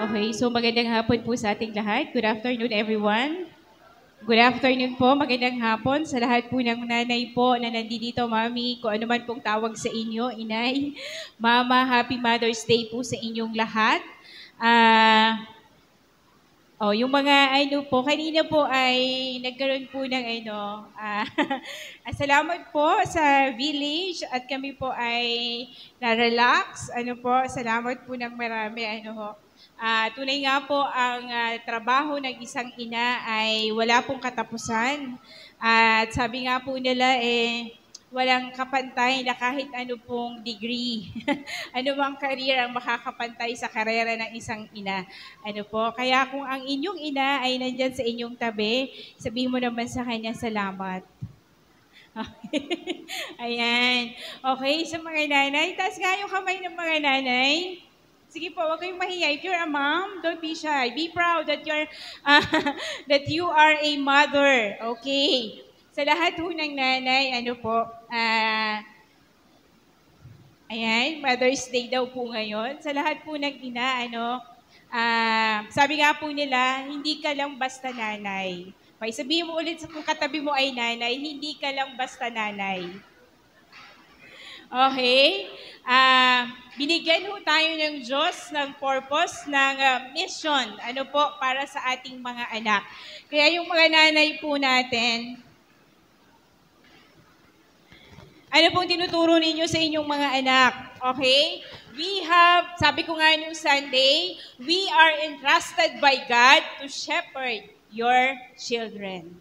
Okay, so magandang hapon po sa ating lahat. Good afternoon, everyone. Good afternoon po, magandang hapon sa lahat po ng nanay po na nandito, mami, kung ano man pong tawag sa inyo, inay, mama, happy Mother's Day po sa inyong lahat. Yung mga po, kanina po ay nagkaroon po ng salamat po sa village at kami po ay na-relax. Salamat po ng marami, tunay nga po ang trabaho ng isang ina ay wala pong katapusan. At sabi nga po nila walang kapantay na kahit ano pong degree, ano bang career ang makakapantay sa karera ng isang ina. Kaya kung ang inyong ina ay nandyan sa inyong tabi, sabihin mo naman sa kanya salamat. Ayan. Okay, sa mga nanay, taas nga yung kamay ng mga nanay. Sige po, huwag kayong mahiya. If you're a mom, don't be shy. Be proud that that you are a mother. Okay. Sa lahat ho ng nanay, ayan, Mother's Day daw po ngayon. Sa lahat po ng ina, sabi nga po nila, hindi ka lang basta nanay. Okay, sabihin mo ulit kung katabi mo ay nanay, hindi ka lang basta nanay. Okay? Binigyan ho tayo ng Diyos ng purpose, ng mission, para sa ating mga anak. Kaya yung mga nanay po natin, ano pong tinuturo ninyo sa inyong mga anak? Okay? We have, sabi ko nga nung Sunday, we are entrusted by God to shepherd your children.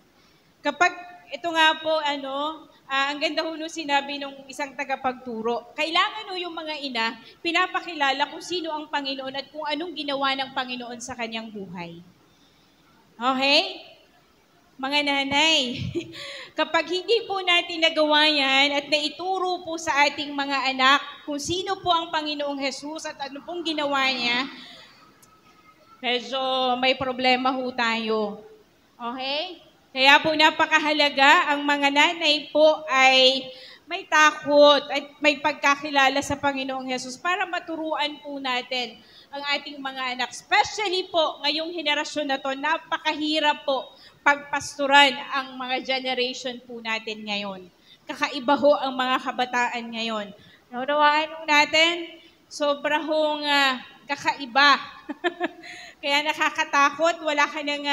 Kapag, ito nga po, ang ganda ho nung sinabi nung isang tagapagturo, kailangan ho yung mga ina, pinapakilala kung sino ang Panginoon at kung anong ginawa ng Panginoon sa kanyang buhay. Okay? Mga nanay, kapag hindi po natin nagawa yan at naituro po sa ating mga anak kung sino po ang Panginoong Jesus at ano pong ginawa niya, medyo may problema ho tayo. Okay? Kaya po napakahalaga ang mga nanay po ay may takot at may pagkakilala sa Panginoong Jesus para maturuan po natin ang ating mga anak. Especially po ngayong henerasyon na to, napakahirap po pagpasturan ang mga generation po natin ngayon. Kakaiba ho ang mga kabataan ngayon. Naunawaan ho natin, sobra hong kakaiba. Kaya nakakatakot, wala ka nang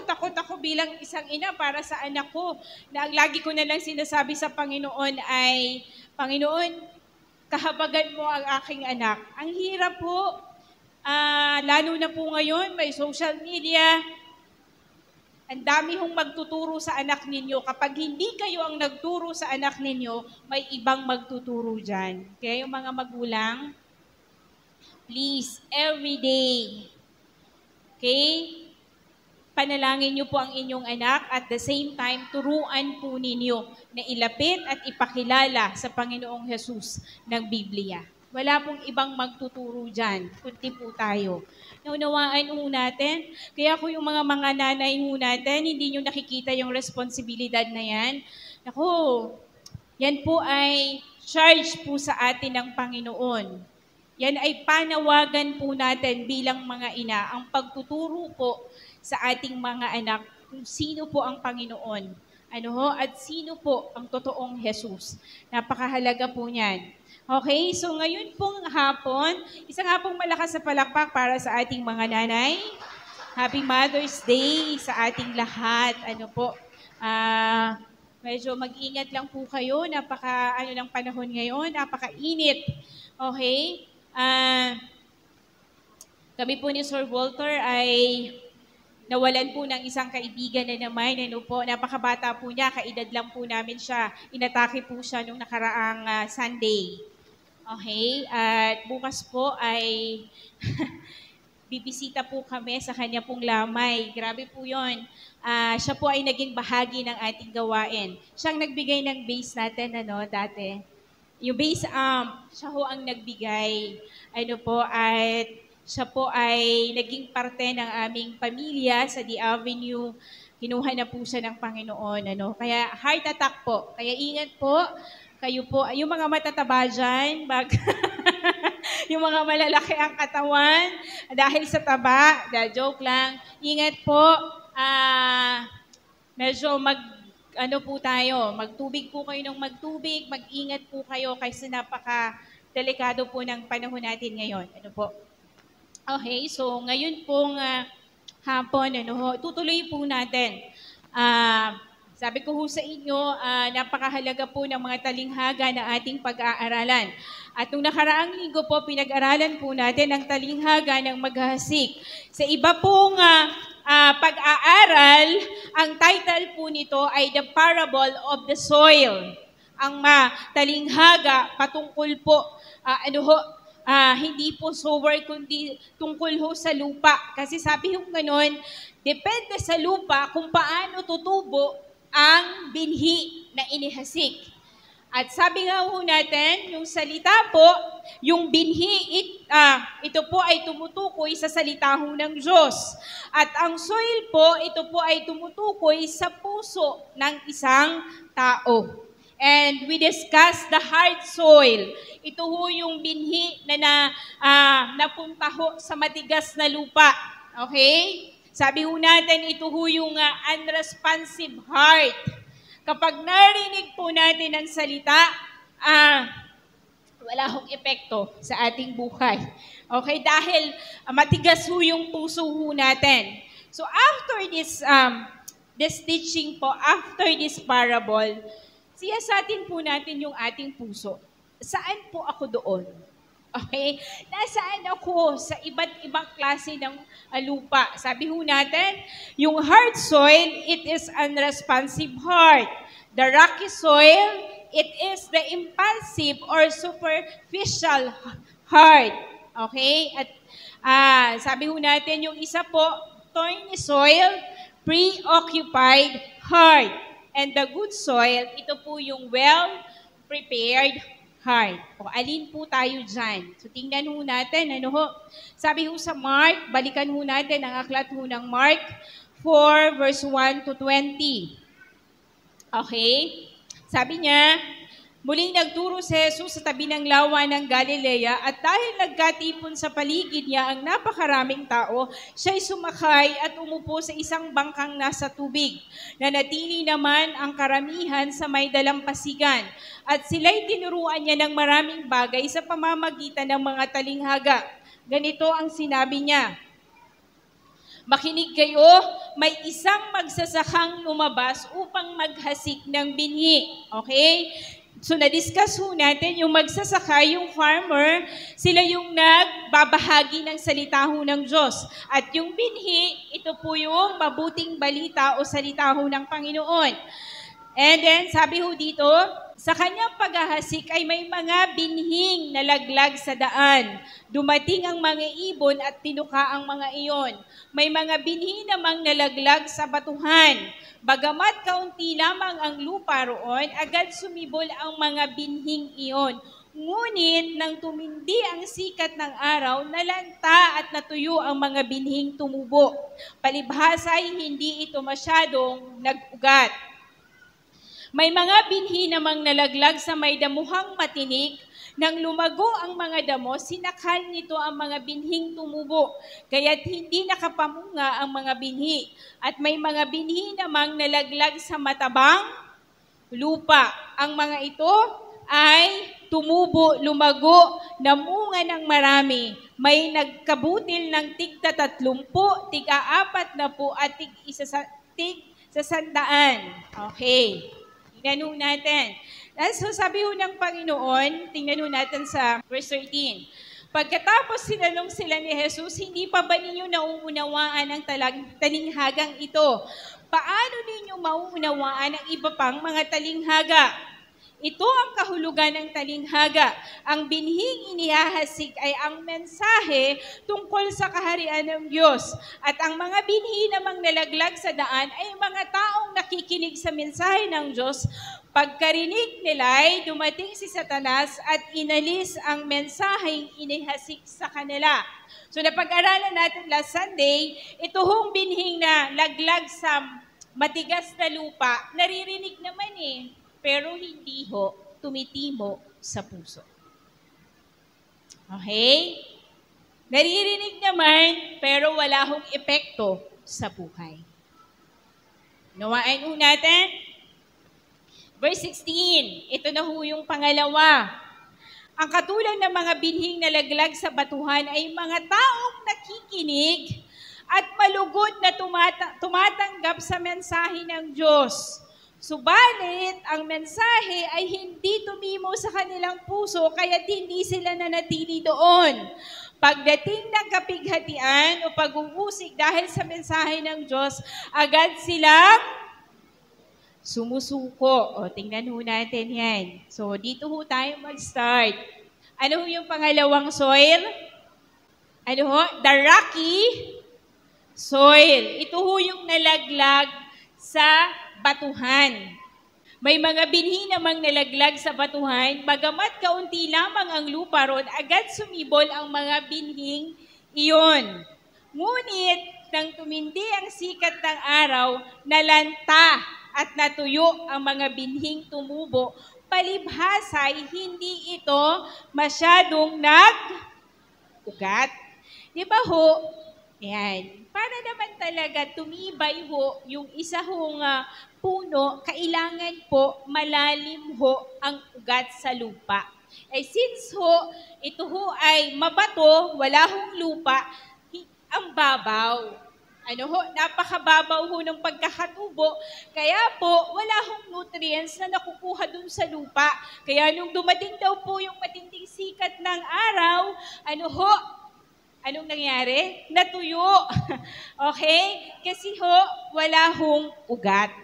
takot ako bilang isang ina para sa anak ko, na ang lagi ko na lang sinasabi sa Panginoon ay, Panginoon, kahabagan mo ang aking anak. Ang hirap po, lalo na po ngayon, may social media, ang dami hong magtuturo sa anak ninyo. Kapag hindi kayo ang nagturo sa anak ninyo, may ibang magtuturo dyan. Kaya yung mga magulang, please, every day, okay, panalangin niyo po ang inyong anak at the same time, turuan po ninyo na ilapit at ipakilala sa Panginoong Jesus ng Biblia. Wala pong ibang magtuturo dyan, kundi po tayo. Naunawaan ho natin. Kaya kung yung mga nanay ho natin, hindi nyo nakikita yung responsibilidad na yan. Naku, yan po ay charge po sa atin ng Panginoon. Yan ay panawagan po natin bilang mga ina, ang pagtuturo po sa ating mga anak kung sino po ang Panginoon. At sino po ang totoong Jesus. Napakahalaga po niyan. Okay, so ngayon pong hapon, isang hapong malakas sa palakpak para sa ating mga nanay. Happy Mother's Day sa ating lahat. Medyo mag-ingat lang po kayo. Ng panahon ngayon, napakainit. Okay? Kami po ni Sir Walter ay nawalan po ng isang kaibigan na naman. Napakabata po niya, kaedad lang po namin siya. Inatake po siya nung nakaraang Sunday. Okay? At bukas po ay bibisita po kami sa kanya pong lamay. Grabe po yun. Siya po ay naging bahagi ng ating gawain. Siyang nagbigay ng base natin, dati. Yung base amp, siya ho ang nagbigay. At siya po ay naging parte ng aming pamilya sa The Avenue. Kinuha na po siya ng Panginoon. Kaya heart attack po. Kaya ingat po. Kayo po, yung mga matataba dyan, yung mga malalaki ang katawan dahil sa taba. Joke lang. Ingat po. Medyo ano po tayo, magtubig po kayo ng magtubig, mag-ingat po kayo kasi napaka-delikado po ng panahon natin ngayon. Ano po? Okay, so ngayon pong hapon, tutuloy po natin. Sabi ko ho sa inyo, napakahalaga po ng mga talinghaga na ating pag-aaralan. At nung nakaraang linggo po, pinag-aralan po natin ang talinghaga ng maghahasik. Sa iba pong pag-aaral, ang title po nito ay The Parable of the Soil. Ang talinghaga patungkol po, hindi po sower, kundi tungkol ho sa lupa. Kasi sabi yung ganon, depende sa lupa kung paano tutubo ang binhi na inihasik. At sabi nga ho natin, yung salita po, yung binhi, ito po ay tumutukoy sa salita ho ng Diyos. At ang soil po, ito po ay tumutukoy sa puso ng isang tao. And we discussed the heart soil. Ito ho yung binhi na napunta ho sa matigas na lupa. Okay? Sabi ho natin, ito ho yung unresponsive heart. Kapag narinig po natin ang salita, wala hong epekto sa ating buhay. Okay? Dahil matigas ho yung puso ho natin. So after this teaching po, after this parable, siyasatin po natin yung ating puso. Saan po ako doon? Okay? Nasaan ako sa iba't ibang klase ng lupa? Sabi ho natin, yung hard soil, it is unresponsive heart. The rocky soil, it is the impulsive or superficial heart. Okay? At sabi ho natin, yung isa po, thorny soil, preoccupied heart. And the good soil, ito po yung well-prepared heart. O alin po tayo dyan? So tingnan ho natin, sabi ho sa Mark, balikan ho natin ang aklat ho ng Mark 4 verse 1 to 20. Okay? Sabi niya, muling nagturo si Jesus sa tabi ng lawa ng Galilea at dahil nagkatipon sa paligid niya ang napakaraming tao, siya'y sumakay at umupo sa isang bangkang nasa tubig. Nanatili naman ang karamihan sa may dalampasigan at sila'y tinuruan niya ng maraming bagay sa pamamagitan ng mga talinghaga. Ganito ang sinabi niya, makinig kayo, may isang magsasakang lumabas upang maghasik ng binhi. Okay? So, na-discuss ho natin yung magsasaka, yung farmer, sila yung nagbabahagi ng salita ho ng Diyos. At yung binhi, ito po yung mabuting balita o salita ho ng Panginoon. And then, sabi ho dito, sa kanyang paghahasik ay may mga binhing nalaglag sa daan. Dumating ang mga ibon at tinuka ang mga iyon. May mga binhi namang nalaglag sa batuhan. Bagamat kaunti lamang ang lupa roon, agad sumibol ang mga binhing iyon. Ngunit nang tumindi ang sikat ng araw, nalanta at natuyo ang mga binhing tumubo. Palibhasa ay hindi ito masyadong nag-ugat. May mga binhi namang nalaglag sa may damuhang matinik. Nang lumago ang mga damo, sinakal nito ang mga binhing tumubo, kaya't hindi nakapamunga ang mga binhi. At may mga binhi namang nalaglag sa matabang lupa. Ang mga ito ay tumubo, lumago, namunga ng marami. May nagkabutil ng tig-30, tig-40 at tig-100. Okay. Tingnan ho natin. So sabi ho ng Panginoon, tingnan ho natin sa verse 13. Pagkatapos sinanong sila ni Jesus, hindi pa ba ninyo nauunawaan ang talinghagang ito? Paano ninyo mauunawaan ang iba pang mga talinghaga? Ito ang kahulugan ng talinghaga. Ang binhing inihahasik ay ang mensahe tungkol sa kaharian ng Diyos. At ang mga binhi namang nalaglag sa daan ay mga taong nakikinig sa mensahe ng Diyos. Pagkarinig nila ay dumating si Satanas at inalis ang mensaheng inihasik sa kanila. So napag-aralan natin last Sunday, ito hong binhing na laglag sa matigas na lupa, naririnig naman pero hindi ho tumitimo sa puso. Okay? Naririnig naman, pero wala hong epekto sa buhay. Nawain ho natin. Verse 16, ito na ho yung pangalawa. Ang katulad ng mga binhing nalaglag sa batuhan ay mga taong nakikinig at malugod na tumatanggap sa mensahe ng Diyos. Subalit, ang mensahe ay hindi tumimo sa kanilang puso, kaya't hindi sila nanatili doon. Pagdating ng kapighatian o pag-uusig dahil sa mensahe ng Diyos, agad silang sumusuko. O, tingnan ho natin yan. So, dito ho tayo mag-start. Ano ho yung pangalawang soil? Ano ho? The rocky soil. Ito ho yung nalaglag sa batuhan. May mga binhi namang nalaglag sa batuhan, bagamat kaunti lamang ang lupa roon, agad sumibol ang mga binhing iyon. Ngunit, nang tumindi ang sikat ng araw, nalanta at natuyo ang mga binhing tumubo, palibhasay hindi ito masyadong nag-ugat. Di ba ho? Ayan. Para naman talaga tumibay ho yung isa hong puno, kailangan po malalim ho ang ugat sa lupa. Eh since ho, ito ho ay mabato, wala hong lupa, ang babaw. Ano ho, napakababaw ho ng pagkakatubo, kaya po wala hong nutrients na nakukuha dun sa lupa. Kaya nung dumating daw po yung matinding sikat ng araw, ano ho, anong nangyari? Natuyo. Okay? Kasi ho, wala hong ugat.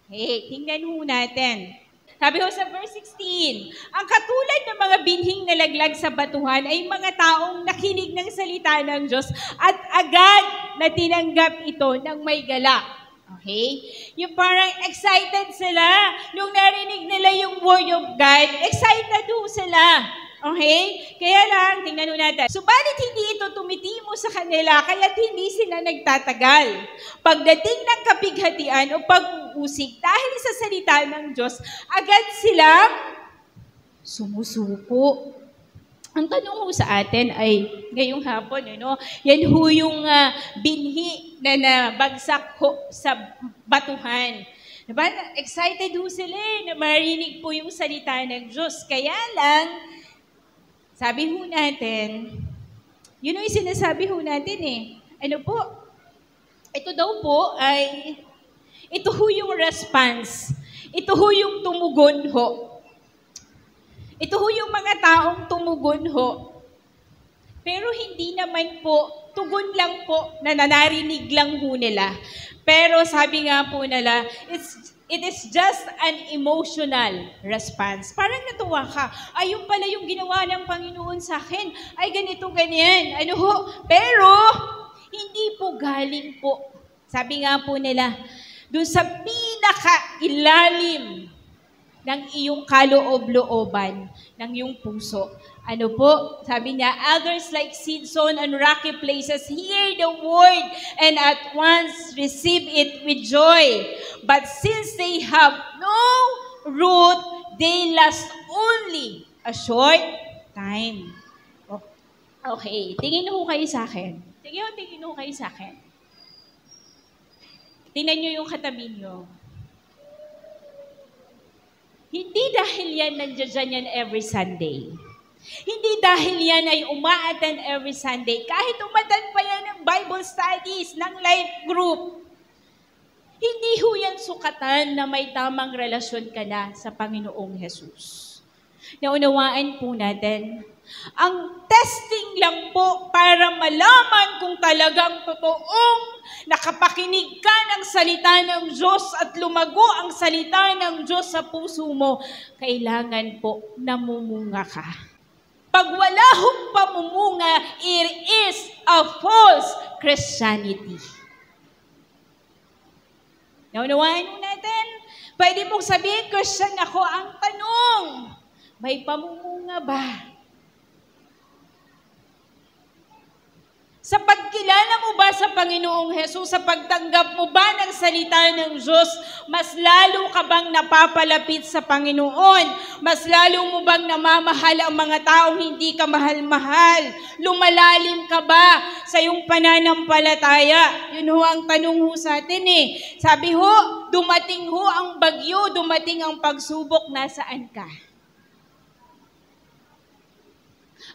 Okay, tingnan ho natin. Sabi ho sa verse 16, ang katulad ng mga binhing nalaglag sa batuhan ay mga taong nakinig ng salita ng Diyos at agad na tinanggap ito ng may galak. Okay? Yung parang excited sila. Nung narinig nila yung word of God, excited ho sila. Okay? Kaya lang, tingnan natin. Subalit hindi ito tumitimo sa kanila, kaya't hindi sila nagtatagal. Pagdating ng kapighatian o pag-uusig dahil sa salita ng Diyos, agad silang sumusuko. Ang tanong ho sa atin ay, ngayong hapon, yan ho yung binhi na nabagsak ho sa batuhan. Diba? Excited ho sila na marinig po yung salita ng Diyos. Kaya lang, sabi ho natin, yun yung sinasabi ho natin eh. Ano po? Ito daw po ay, ito ho yung response. Ito ho yung tumugon ho. Ito ho yung mga taong tumugon ho. Pero hindi naman po, tugon lang po na nanarinig lang ho nila. Pero sabi nga po nila, it is just an emotional response. Parang natuwa ka. Ay, yung pala yung ginawa ng Panginoon sa akin. Ay, ganito, ganyan. Ano ho? Pero, hindi po galing po. Sabi nga po nila, doon sa pinaka-ilalim ng iyong kaloob-looban, ng iyong puso. Ano po? Sabi niya, others like seed sown on rocky places hear the word and at once receive it with joy. But since they have no root, they last only a short time. Okay, tingin ho kayo sa akin. Tingin ho kayo sa akin. Tingnan nyo yung katabi nyo. Hindi dahil yan nandiyan yan every Sunday. Hindi dahil yan ay uma-attend every Sunday. Kahit umattend pa yan ng Bible studies, ng life group. Hindi ho yan sukatan na may tamang relasyon ka na sa Panginoong Jesus. Naunawaan po natin, ang testing lang po para malaman kung talagang totoong nakapakinig ka ng salita ng Diyos at lumago ang salita ng Diyos sa puso mo, kailangan po namumunga ka. Pag wala hong pamumunga, it is a false Christianity. Naunawaan mo natin? Pwede mong sabihin, Christian ako. Ang tanong, may pamumunga ba? Sa pagkilala pagkakilala mo ba sa Panginoong Hesus, sa pagtanggap mo ba ng salita ng Diyos, mas lalo ka bang napapalapit sa Panginoon? Mas lalo mo bang namamahal ang mga taong hindi ka mahal-mahal? Lumalalim ka ba sa iyong pananampalataya? Yun ho ang tanong ho sa atin eh. Sabi ho, dumating ho ang bagyo, dumating ang pagsubok, nasaan ka?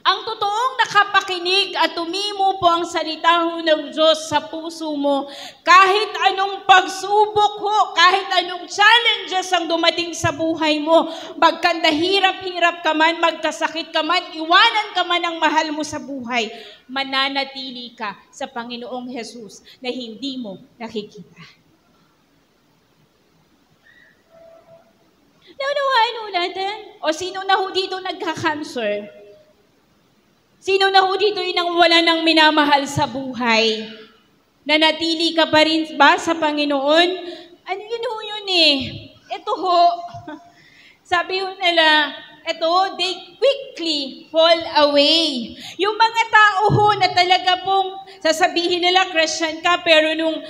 Ang totoong nakapakinig at tumimo po ang salita ho ng Diyos sa puso mo, kahit anong pagsubok ho, kahit anong challenges ang dumating sa buhay mo, magkanda hirap-hirap ka man, magkasakit ka man, iwanan ka man ang mahal mo sa buhay, mananatili ka sa Panginoong Hesus na hindi mo nakikita. Naunawaan ho natin? O sino na ho dito nagka-cancer? Sino na ho dito yung wala ng minamahal sa buhay? Nanatili ka pa rin ba sa Panginoon? Ano yun ho yun eh? Ito ho, sabi ho nila, they quickly fall away. Yung mga tao ho na talaga pong sasabihin nila Christian ka, pero nung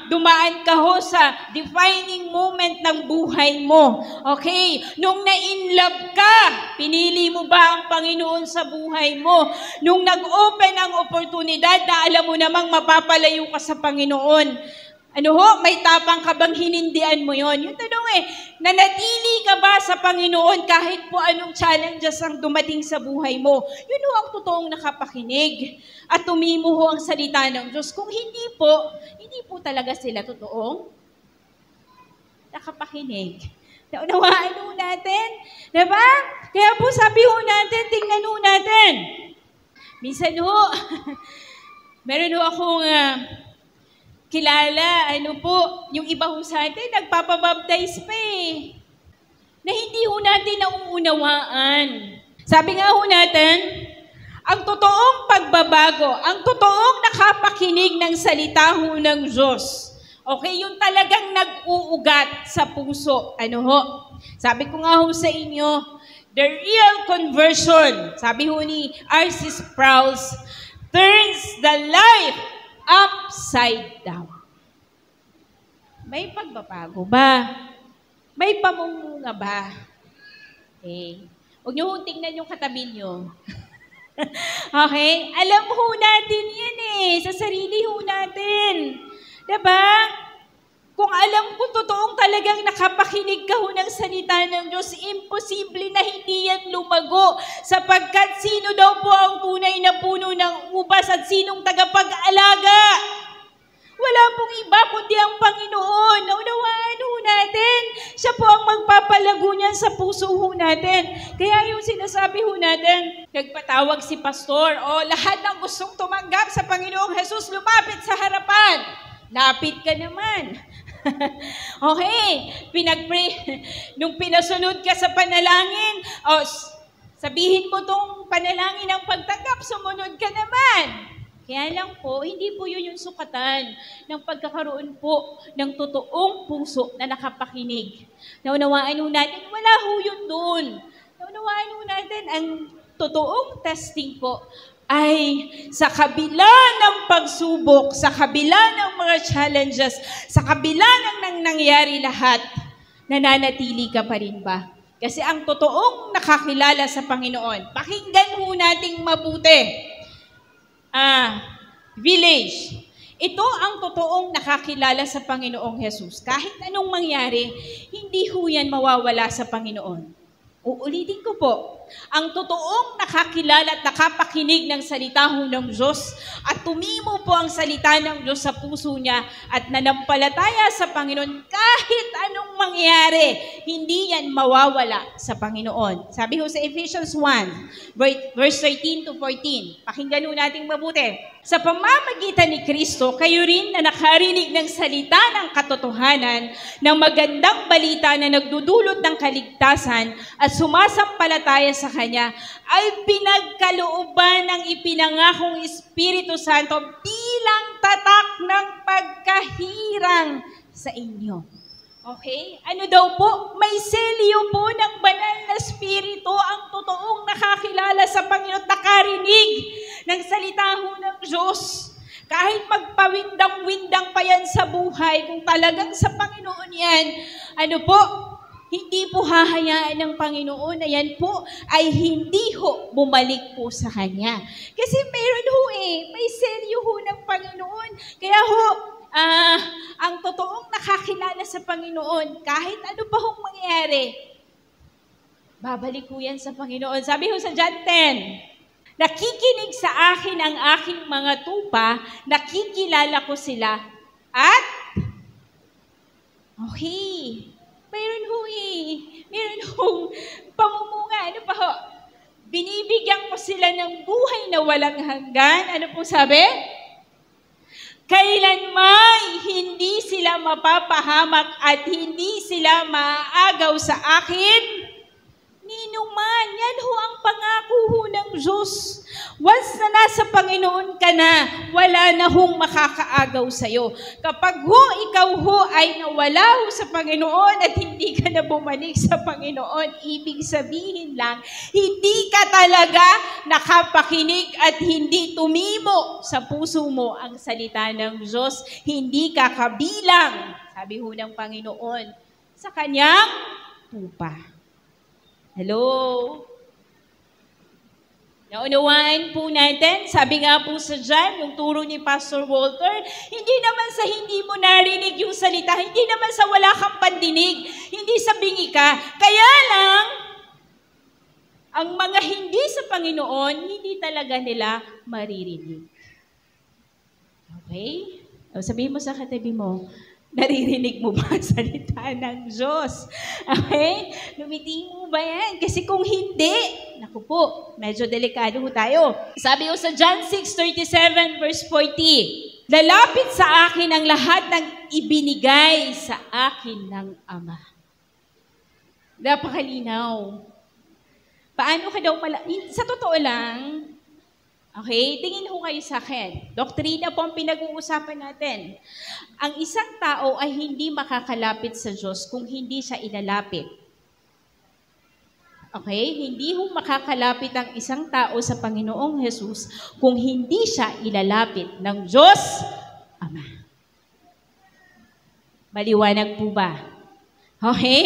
dumaan ka ho sa defining moment ng buhay mo, okay? Nung na-inlove ka, pinili mo ba ang Panginoon sa buhay mo? Nung nag-open ang oportunidad na alam mo namang mapapalayo ka sa Panginoon, ano ho, may tapang ka bang hinindian mo yon? Yung tanong eh, nanatili ka ba sa Panginoon kahit po anong challenges ang dumating sa buhay mo? Yun ho ang totoong nakapakinig at tumimo ho ang salita ng Diyos. Kung hindi po talaga sila totoong nakapakinig. Naunawaan ho natin, diba? Kaya po sabi ho natin, tingnan ho natin. Minsan ho, meron ho akong kilala, yung iba ho sa atin, nagpapabaptize pa eh. Na hindi ho natin nauunawaan. Sabi nga ho natin, ang totoong pagbabago, ang totoong nakapakinig ng salita ho ng Diyos. Okay, yung talagang nag-uugat sa puso. Ano ho? Sabi ko nga ho sa inyo, the real conversion, sabi ho ni R.C. Sprouse, turns the life upside down. May pagbabago ba? May pamunga ba? Huwag niyo hong tingnan yung katabi niyo. Okay? Alam ho natin yan sa sarili ho natin. Diba? Kung alam ko totoong talagang nakapakinig ka ho ng salita ng Diyos, imposible na hindi yan lumago. Sapagkat sino daw po ang tunay na puno ng ubas at sinong tagapag-alaga? Wala pong iba kundi ang Panginoon. Naunawaan ho natin. Siya po ang magpapalago niyan sa puso ho natin. Kaya yung sinasabi ho natin, nagpatawag si pastor, lahat ng gustong tumanggap sa Panginoong Hesus, lumapit sa harapan. Lapit ka naman. Okay, pinag-pray. Nung pinasunod ka sa panalangin, sabihin mo tong panalangin ng pagtanggap, sumunod ka naman. Kaya lang po, hindi po yun yung sukatan ng pagkakaroon po ng totoong puso na nakapakinig. Naunawaan ho natin, wala ho yun doon. Naunawaan ho natin, ang totoong testing po ay sa kabila ng pagsubok, sa kabila ng mga challenges, sa kabila ng nangyari lahat, nananatili ka pa rin ba? Kasi ang totoong nakakilala sa Panginoon, pakinggan ho nating mabuti. Village. Ito ang totoong nakakilala sa Panginoong Hesus. Kahit anong mangyari, hindi ho yan mawawala sa Panginoon. Uulitin ko po, ang totoong nakakilala at nakapakinig ng salita ho ng Diyos at tumimo po ang salita ng Diyos sa puso niya at nanampalataya sa Panginoon kahit anong mangyari, hindi yan mawawala sa Panginoon. Sabi ho sa Ephesians 1, verse 13 to 14, pakinggan ho natin mabuti. Sa pamamagitan ni Kristo, kayo rin na nakarinig ng salita ng katotohanan, ng magandang balita na nagdudulot ng kaligtasan at sumasampalataya sa Kanya, ay pinagkalooban ng ipinangakong Espiritu Santo bilang tatak ng pagkahirang sa inyo. Okay? Ano daw po? May selyo po ng banal na Espiritu ang totoong nakakilala sa Panginoon, nakarinig ng salita ho ng Diyos. Kahit magpawindang-windang pa yan sa buhay, kung talagang sa Panginoon yan, hindi po hahayaan ng Panginoon na yan po ay hindi ho bumalik po sa Kanya. Kasi meron ho may seryo ho ng Panginoon. Kaya ho, ang totoong nakakilala sa Panginoon, kahit ano pa hong mangyari, babalik ho yan sa Panginoon. Sabi ho sa John 10, nakikinig sa akin ang aking mga tupa, nakikilala ko sila, at okay, meron hong pamumunga. Ano pa ho? Binibigyan ko sila ng buhay na walang hanggan. Ano po sabi? Kailanman hindi sila mapapahamak at hindi sila maaagaw sa akin. Ninuman, yan ho ang pangako ho ng Diyos. Once na nasa Panginoon ka na, wala na hong makakaagaw sa'yo. Kapag ikaw ay nawala ho sa Panginoon at hindi ka na bumalik sa Panginoon, ibig sabihin lang, hindi ka talaga nakapakinig at hindi tumimo sa puso mo ang salita ng Diyos. Hindi ka kabilang, sabi ho ng Panginoon, sa kanyang tupa. Hello? Naunawaan po natin, sabi nga po sa John, yung turo ni Pastor Walter, hindi naman sa hindi mo narinig yung salita, hindi naman sa wala kang pandinig, hindi sa bingi ka. Kaya lang, ang mga hindi sa Panginoon, hindi talaga nila maririnig. Okay? Sabihin mo sa katabi mo, naririnig mo ba ang salita ng Diyos? Okay? Lumiting mo ba yan? Kasi kung hindi, naku po, medyo delikado tayo. Sabi ko sa John 6:37 verse 40, lalapit sa akin ang lahat ng ibinigay sa akin ng Ama. Napakalinaw. Paano ka daw sa totoo lang, okay, tingin ho kayo sa akin. Doktrina po ang pinag-uusapan natin. Ang isang tao ay hindi makakalapit sa Diyos kung hindi siya ilalapit. Okay? Hindi ho makakalapit ang isang tao sa Panginoong Jesus kung hindi siya ilalapit ng Diyos Ama. Maliwanag po ba? Okay?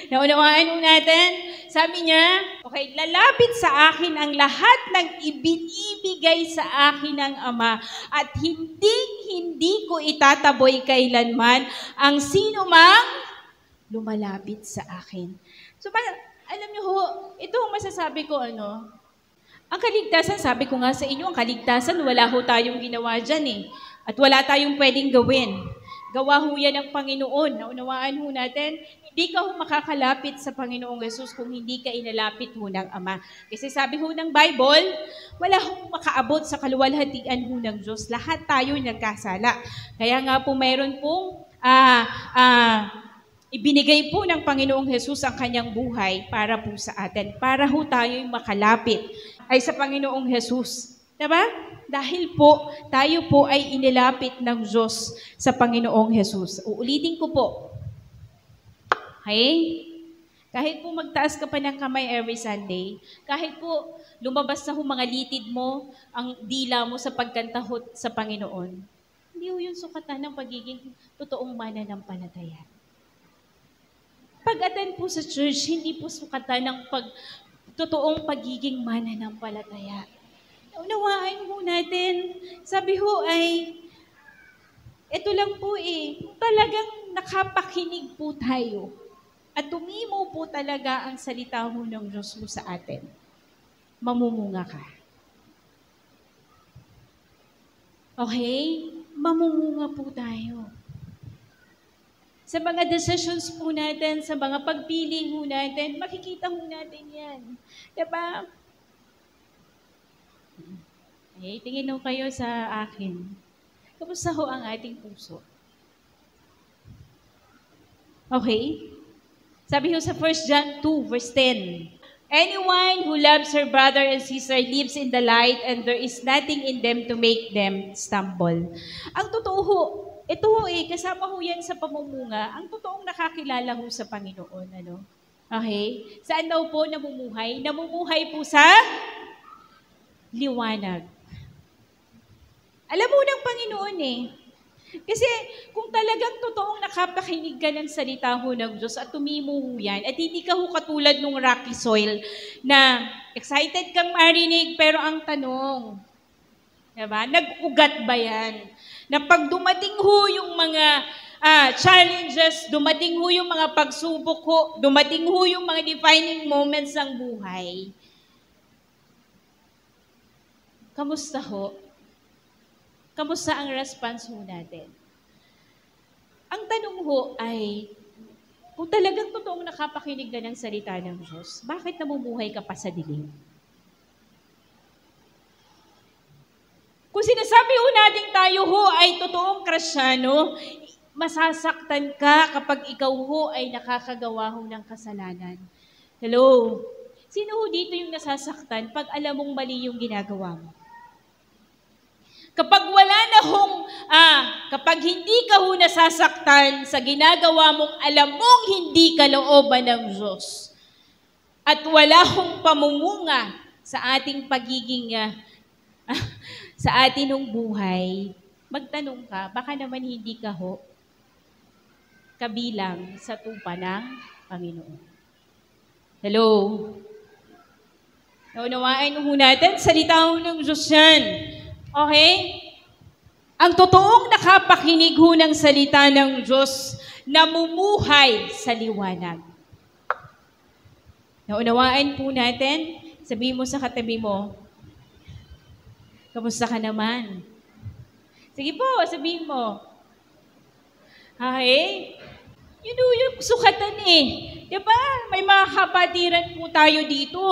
Naunawaan mo natin? Sabi niya, okay, lalapit sa akin ang lahat ng ibinibigay sa akin ng Ama at hindi ko itataboy kailanman ang sino mang lumalapit sa akin. So, alam niyo ho, ito ang masasabi ko, ang kaligtasan, sabi ko nga sa inyo, ang kaligtasan, wala ho tayong ginawa dyan At wala tayong pwedeng gawin. Gawa ho yan ng Panginoon. Naunawaan ho natin, hindi ka ho makakalapit sa Panginoong Jesus kung hindi ka inalapit ho ng Ama. Kasi sabi ho ng Bible, wala ho makaabot sa kaluwalhatian ho ng Diyos. Lahat tayo nagkasala. Kaya nga po mayroon pong ibinigay po ng Panginoong Jesus ang kanyang buhay para po sa atin. Para ho tayo'y makalapit ay sa Panginoong Jesus. Diba? Dahil po, tayo po ay inilapit ng Diyos sa Panginoong Jesus. Uulitin ko po. Okay? Kahit po magtaas ka pa ng kamay every Sunday, kahit po lumabas na ho mga litid mo, ang dila mo sa pagkantahot sa Panginoon, hindi ho yung sukatan ng pagiging totoong mananampalataya. Pag-attend po sa church, hindi po sukatan ng totoong pagiging mananampalataya. Unawaan po natin, sabi ho ay, ito lang po talagang nakapakinig po tayo at tumimo po talaga ang salita ho ng Diyos mo sa atin. Mamumunga ka. Okay? Mamumunga po tayo. Sa mga decisions po natin, sa mga pagpili po natin, makikita po natin yan. Diba? Okay, tingin ho kayo sa akin. Kamusta ho ang ating puso? Okay? Sabi ho sa 1 John 2, verse 10, anyone who loves her brother and sister lives in the light and there is nothing in them to make them stumble. Ang totoo ho, ito ho kasama ho yan sa pamumunga, ang totoong nakakilala ho sa Panginoon. Okay? Saan daw po namumuhay? Namumuhay po sa liwanag. Alam mo ng Panginoon eh. Kasi kung talagang totoong nakapakinig ka ng salita ho ng Diyos at tumimo ho yan, at hindi ka ho katulad ng rocky soil na excited kang marinig, pero ang tanong, diba, nag-ugat ba yan? Na pag dumating ho yung mga challenges, dumating ho yung mga pagsubok ho, dumating ho yung mga defining moments ng buhay, kamusta ho? Kamusta ang response ho natin? Ang tanong ho ay, kung talagang totoong nakapakinig ka ng salita ng Diyos, bakit namumuhay ka pa sa dilim? Kung sinasabi ho natin tayo ho ay totoong Kristyano, masasaktan ka kapag ikaw ho ay nakakagawa ho ng kasalanan. Hello? Sino ho dito yung nasasaktan pag alam mong mali yung ginagawa mo? Kapag wala na hong, kapag hindi ka ho nasasaktan sa ginagawa mong alam mong hindi kalooban ng Diyos, at wala hong pamumunga sa ating pagiging, sa ating buhay, magtanong ka, baka naman hindi ka ho kabilang sa tupa ng Panginoon. Hello? Naunawaan ho natin, salita ho ng Diyos yan. Okay? Ang totoong nakapakinig ho ng salita ng Diyos, namumuhay sa liwanag. Naunawaan po natin, sabihin mo sa katabi mo, kamusta ka naman? Sige po, sabihin mo. Okay? Yun yung sukatan eh. Diba? May mga kapatiran po tayo dito.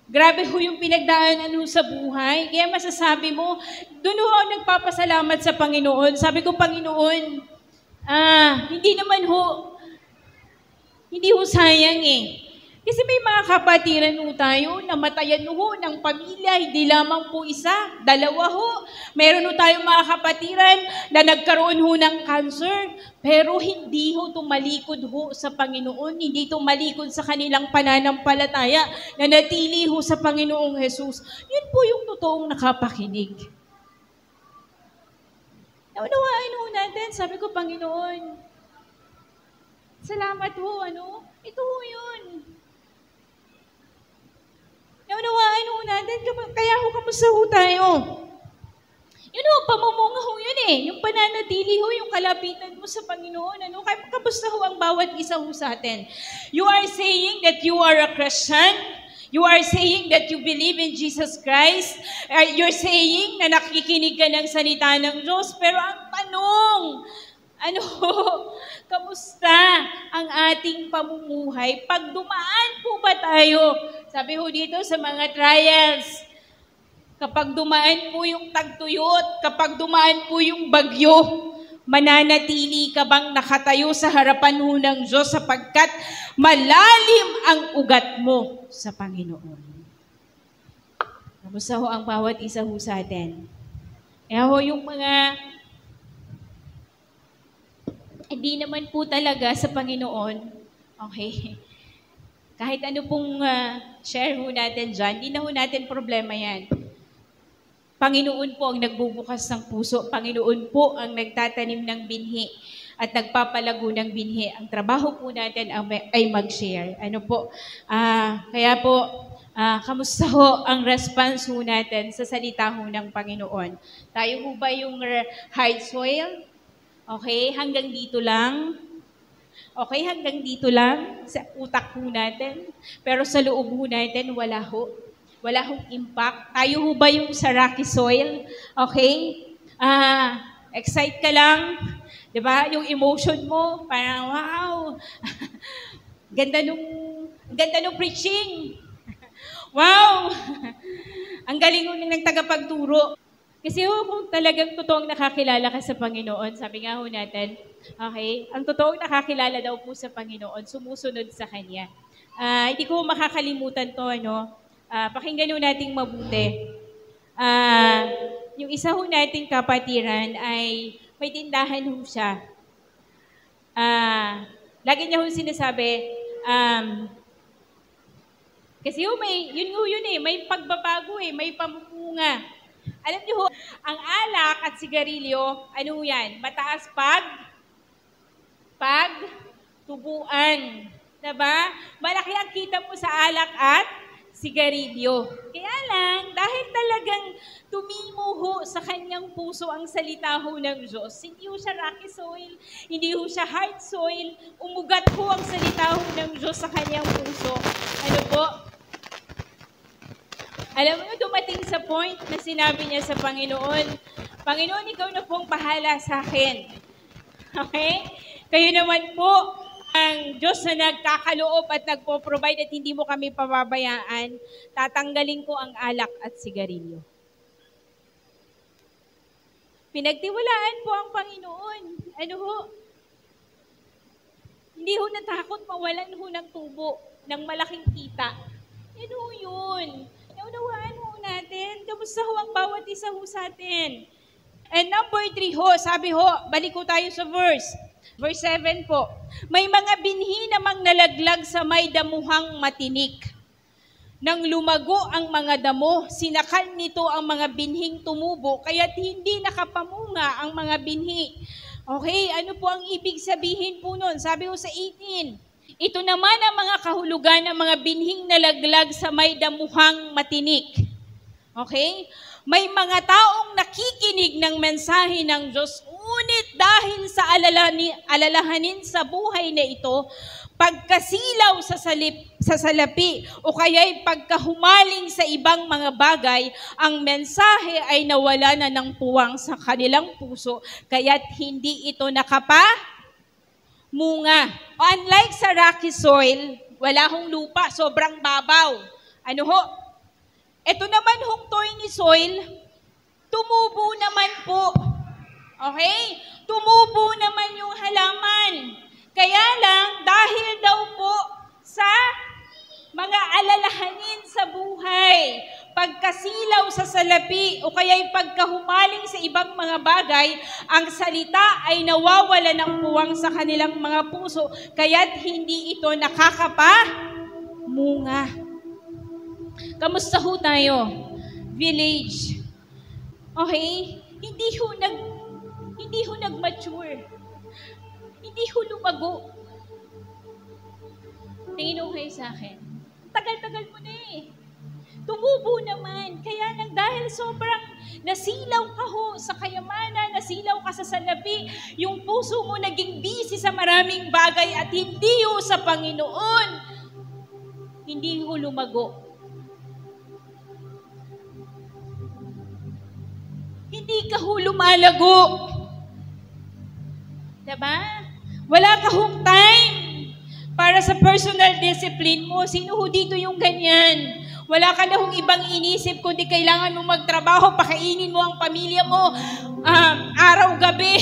Grabe ho yung pinagdaanan ho sa buhay. Kaya masasabi mo, doon ho ako nagpapasalamat sa Panginoon. Sabi ko, Panginoon, hindi ho sayang eh. Kasi may mga kapatiran ho tayo, namatayan ho ng pamilya, hindi lamang po isa, dalawa ho. Meron ho tayong mga kapatiran na nagkaroon ho ng cancer, pero hindi ho tumalikod ho sa Panginoon, hindi tumalikod sa kanilang pananampalataya, na natili ho sa Panginoong Jesus. Yun po yung totoong nakapakinig. Naunawaan ho natin, sabi ko, Panginoon, salamat ho, ito ho yun. Naunawaan ho natin, kaya ho kamusta ho tayo? Yun ho, pamumunga ho yun eh. Yung pananatili ho, yung kalapitan mo sa Panginoon. Kamusta ho ang bawat isa ho sa atin? You are saying that you are a Christian. You are saying that you believe in Jesus Christ. You're saying na nakikinig ka ng salita ng Diyos. Pero ang tanong, kamusta ang ating pamumuhay? Pag dumaan po ba tayo, sabi ho dito sa mga trials, kapag dumaan po yung tagtuyot, kapag dumaan po yung bagyo, mananatili ka bang nakatayo sa harapan ho ng Diyos sapagkat malalim ang ugat mo sa Panginoon? Kamusta ho ang bawat isa ho sa atin? Kaya ho yung mga hindi naman po talaga sa Panginoon, okay, kahit ano pong share ho natin dyan, hindi na ho natin problema yan. Panginoon po ang nagbubukas ng puso. Panginoon po ang nagtatanim ng binhi at nagpapalago ng binhi. Ang trabaho po natin ay mag-share. Kaya po, kamusta ho ang response ho natin sa salita ho ng Panginoon? Tayo ho ba yung hard soil? Okay, hanggang dito lang. Okay, hanggang dito lang sa utak ho natin. Pero sa loob ho natin, wala ho. Wala hong impact. Tayo ho ba yung sa rocky soil? Okay? Excite ka lang. Diba? Yung emotion mo, parang wow. ganda nung preaching. Wow. Ang galing ho ng tagapagturo. Kasi kung talagang totoong nakakilala ka sa Panginoon, sabi nga ho natin, okay, ang totoong nakakilala daw po sa Panginoon, sumusunod sa Kanya. Hindi ko makakalimutan to, pakinggan ho nating mabuti. Yung isa ho nating kapatiran ay may tindahan ho siya. Lagi niya ho sinasabi, kasi may pagbabago may pamupunga. Alam niyo ho, ang alak at sigarilyo, ano yan? Mataas pagtubuan. Diba? Malaki ang kita mo sa alak at sigarilyo. Kaya lang, dahil talagang tumimo ho sa kanyang puso ang salita ho ng Diyos, hindi ho siya rocky soil, hindi ho siya hard soil, umugat ho ang salita ho ng Diyos sa kanyang puso. Ano po? Alam mo, dumating sa point na sinabi niya sa Panginoon, Panginoon, ikaw na pong bahala sa akin. Okay? Kayo naman po, ang Diyos na nagkakaloob at nagpo-provide at hindi mo kami pababayaan, tatanggalin ko ang alak at sigarilyo. Pinagtiwalaan po ang Panginoon. Ano ho? Hindi ho natakot mawalan ho ng tubo, ng malaking kita. Ano ho yun? Naunawaan ho natin. Kamusta ho ang bawat isa ho sa atin? And number 3 ho, sabi ho, balik ho tayo sa verse. Verse 7 po, may mga binhi namang nalaglag sa may damuhang matinik. Nang lumago ang mga damo, sinakal nito ang mga binhing tumubo, kaya't hindi nakapamunga ang mga binhi. Okay, ano po ang ibig sabihin po nun? Sabi ho sa 18, ito naman ang mga kahulugan ng mga binhing nalaglag sa may damuhang matinik. Okay? May mga taong nakikinig ng mensahe ng Diyos, ngunit dahil sa alalahanin sa buhay na ito, pagkasilaw sa salapi o kaya'y pagkahumaling sa ibang mga bagay, ang mensahe ay nawala na ng puwang sa kanilang puso, kaya't hindi ito nakapamunga. Unlike sa rocky soil, wala hong lupa, sobrang babaw. Ano ho? Ito naman hong thorny soil, tumubo naman po. Okay? Tumubo naman yung halaman. Kaya lang, dahil daw po sa mga alalahanin sa buhay, pagkasilaw sa salapi o kaya'y pagkahumaling sa ibang mga bagay, ang salita ay nawawala ng puwang sa kanilang mga puso, kaya't hindi ito nakakapamunga. Kamusta ho tayo? Village. Okay? Hindi ho nag-mature. Hindi ho lumago. Tingin ho kayo sa akin. Tagal-tagal mo na eh. Tumubo naman. Kaya nang dahil sobrang nasilaw ka ho sa kayamanan, nasilaw ka sa salapi, yung puso mo naging busy sa maraming bagay at hindi ho sa Panginoon, hindi ho lumago. Hindi ka ho lumalago. Diba? Wala ka hong time para sa personal discipline mo. Sino ho dito yung ganyan? Wala ka na hong ibang inisip kundi kailangan mo magtrabaho, pakainin mo ang pamilya mo, araw-gabi.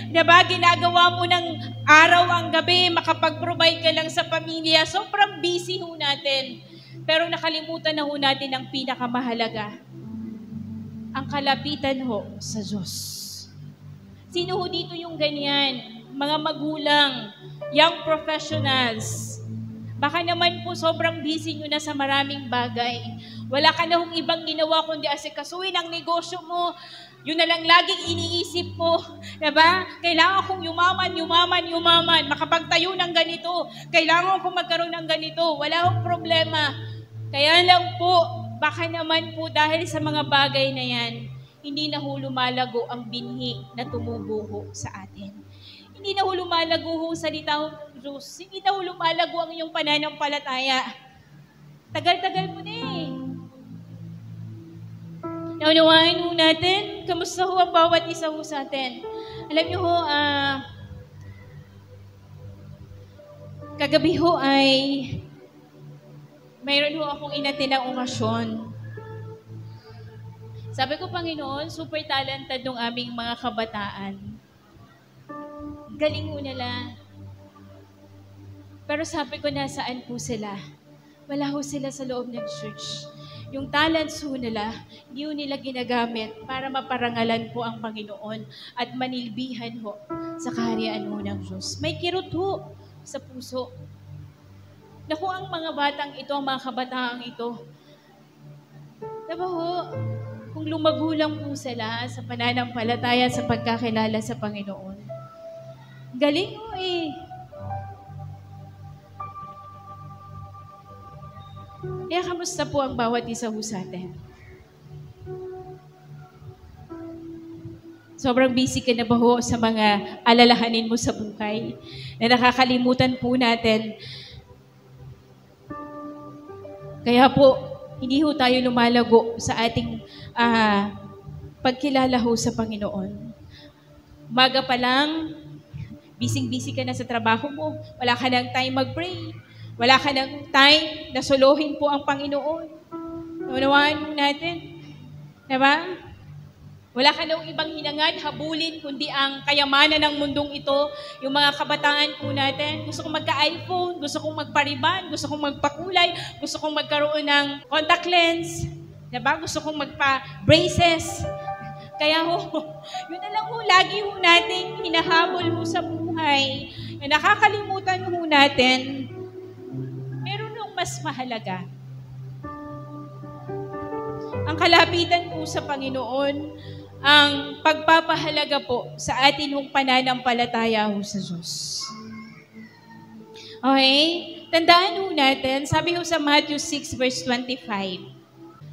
Diba? Ginagawa mo ng araw ang gabi, makapag-provide ka lang sa pamilya. Sobrang busy ho natin. Pero nakalimutan na ho natin ang pinakamahalaga. Ang kalapitan ho sa Diyos. Sino ho dito yung ganyan? Mga magulang, young professionals. Baka naman po sobrang busy nyo na sa maraming bagay. Wala ka na hong ibang ginawa kundi asikasuhin ang negosyo mo. Yun na lang laging iniisip mo. Diba? Kailangan kong yumaman. Makapagtayo ng ganito. Kailangan kong magkaroon ng ganito. Wala hong problema. Kaya lang po, baka naman po dahil sa mga bagay na yan, hindi na ho lumalago ang binhi na tumubo ho sa atin. Hindi na ho lumalago ho salita ho ng Diyos. Hindi na ho lumalago ang iyong pananampalataya. Tagal-tagal mo na eh. Naunawaan ho natin, kamusta ho ang bawat isa ho sa atin. Alam niyo ho, kagabi ho ay mayroon ho akong inatinang okasyon. Sabi ko, Panginoon, super talented ng aming mga kabataan. Galing ho nila. Pero sabi ko, nasaan po sila? Wala ho sila sa loob ng church. Yung talents ho nila, hindi ho nila ginagamit para maparangalan po ang Panginoon at manilbihan ho sa kaharian ho ng Diyos. May kirot ho sa puso. Naku, ang mga batang ito, ang mga kabataang ito, diba ho, kung lumago lang po sila sa pananampalataya sa pagkakilala sa Panginoon. Galing mo eh. Kaya kamusta po ang bawat isa ho sa atin? Sobrang busy ka na ba ho sa mga alalahanin mo sa buhay na nakakalimutan po natin? Kaya po, hindi ho tayo lumalago sa ating pagkilala ho sa Panginoon. Umaga pa lang, busy-busy ka na sa trabaho mo, wala ka nang time mag-pray, wala ka nang time na suluhin po ang Panginoon. Naunawaan mo natin. Diba? Wala ka nang ibang hinangad, habulin, kundi ang kayamanan ng mundong ito. Yung mga kabataan po natin, gusto kong magka-iPhone, gusto kong magpariban, gusto kong magpakulay, gusto kong magkaroon ng contact lens, diba? Gusto kong magpa-braces. Kaya yun na lang lagi nating hinahabol sa buhay. Nakakalimutan natin, meron nung mas mahalaga. Ang kalapitan po sa Panginoon, ang pagpapahalaga po sa atin pananampalataya sa Diyos. Okay? Tandaan natin, sabi sa Matthew 6 verse 25,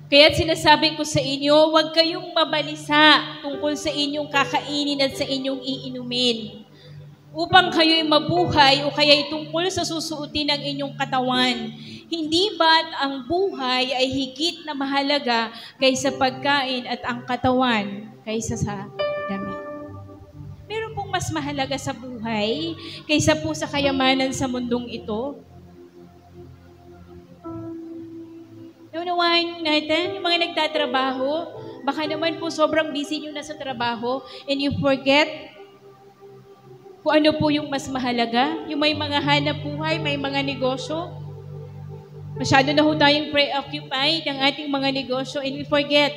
kaya't sinasabi ko sa inyo, huwag kayong mabalisa tungkol sa inyong kakainin at sa inyong iinumin, upang kayo'y mabuhay o kaya'y tungkol sa susuotin ng inyong katawan. Hindi ba't ang buhay ay higit na mahalaga kaysa pagkain at ang katawan kaysa sa damit? Meron pong mas mahalaga sa buhay kaysa po sa kayamanan sa mundong ito? Naunawain natin, yung mga nagtatrabaho, baka naman po sobrang busy nyo na sa trabaho and you forget kung ano po yung mas mahalaga. Yung may mga hanap buhay, may mga negosyo. Masyado na tayong preoccupied ng ating mga negosyo and we forget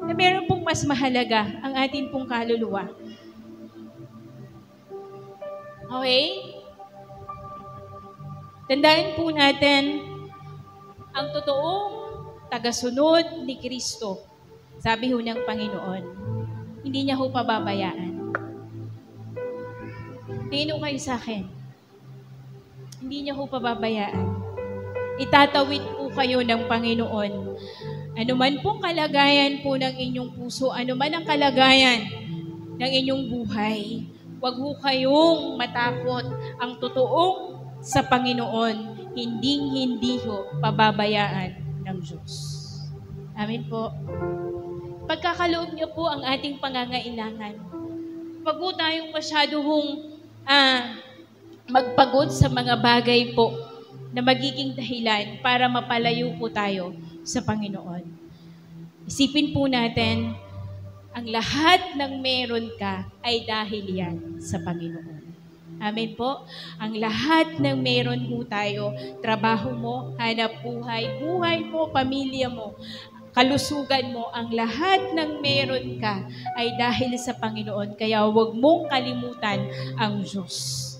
na meron pong mas mahalaga ang ating pong kaluluwa. Okay? Tandaan po natin ang totoong tagasunod ni Kristo. Sabi ng Panginoon, hindi niya pababayaan. Tingin kayo sa akin. Hindi niya pababayaan. Itatawid po kayo ng Panginoon. Ano man pong kalagayan po ng inyong puso, ano man ang kalagayan ng inyong buhay, huwag kayong matakot. Ang totoong sa Panginoon, hindi pababayaan ng Diyos. Amen po. Pagkakaloob niyo po ang ating pangangailangan. Huwag po tayong masyadong magpagod sa mga bagay po na magiging dahilan para mapalayo po tayo sa Panginoon. Isipin po natin, ang lahat ng meron ka ay dahil yan sa Panginoon. Amen po? Ang lahat ng meron po tayo, trabaho mo, hanap buhay, buhay mo, pamilya mo, kalusugan mo, ang lahat ng meron ka ay dahil sa Panginoon. Kaya huwag mong kalimutan ang Diyos.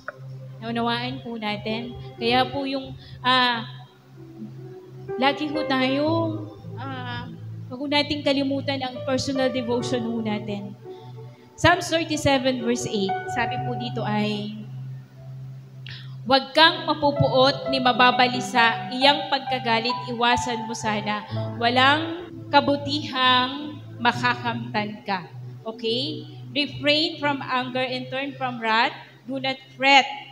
Naunawaan po natin. Kaya po yung lagi tayong huwag nating kalimutan ang personal devotion natin. Psalms 37 verse 8, sabi po dito ay, huwag kang mapupuot ni mababalisa, iyang pagkagalit iwasan mo sana. Walang kabutihang makakamtan ka. Okay? Refrain from anger and turn from wrath. Do not fret.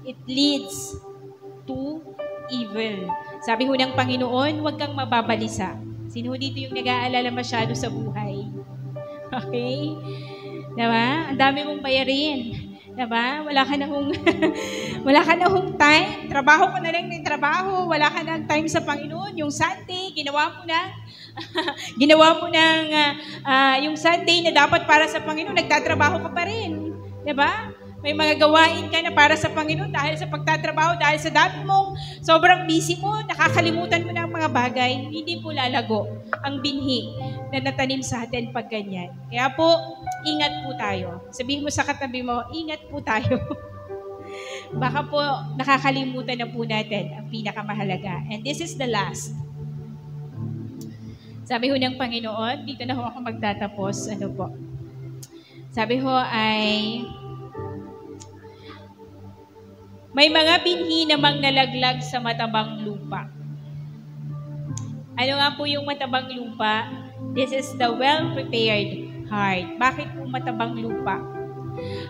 It leads to evil. Sabi ng Panginoon, huwag kang mababalisa. Sino dito yung nag-aalala masyado sa buhay? Okay? Diba? Ang dami mong bayarin. Diba? Wala ka na time. Trabaho ka na lang ng trabaho. Wala ka na time sa Panginoon. Yung Sunday, ginawa mo na. Yung Sunday na dapat para sa Panginoon, nagtatrabaho ka pa rin. Diba? May mga gawain ka na para sa Panginoon dahil sa pagtatrabaho, dahil sa dami mong sobrang busy mo, nakakalimutan mo na ang mga bagay, hindi po lalago ang binhi na natanim sa atin pag ganyan. Kaya po, ingat po tayo. Sabihin mo sa katabi mo, ingat po tayo. Baka po nakakalimutan na po natin ang pinakamahalaga. And this is the last. Sabi ho ng Panginoon, dito na ho ako magtatapos. Ano po? Sabi ho ay, may mga binhi namang nalaglag sa matabang lupa. Ano nga po yung matabang lupa? This is the well-prepared heart. Bakit po matabang lupa?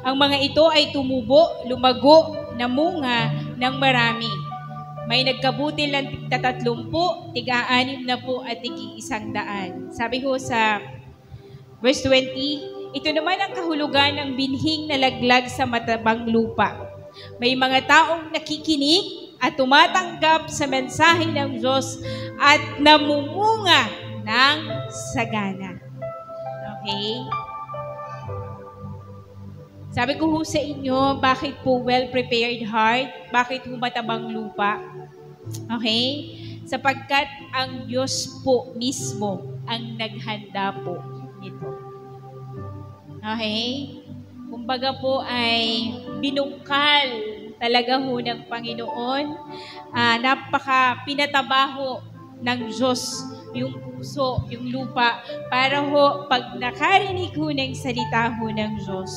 Ang mga ito ay tumubo, lumago, namunga ng marami. May nagkabutil ng tig-30, tig-60 at tig-100. Sabi ho sa verse 20, ito naman ang kahulugan ng binhing nalaglag sa matabang lupa. May mga taong nakikinig at tumatanggap sa mensahe ng Diyos at namumunga ng sagana. Okay? Sabi ko ho sa inyo, bakit po well-prepared heart? Bakit po matabang lupa? Okay? Sapagkat ang Diyos po mismo ang naghanda po nito. Okay? Kumbaga po ay binungkal talaga ho ng Panginoon. Pinatabaho ng Diyos yung puso, yung lupa, para ho pag nakarinig ho ng salita ho ng Diyos,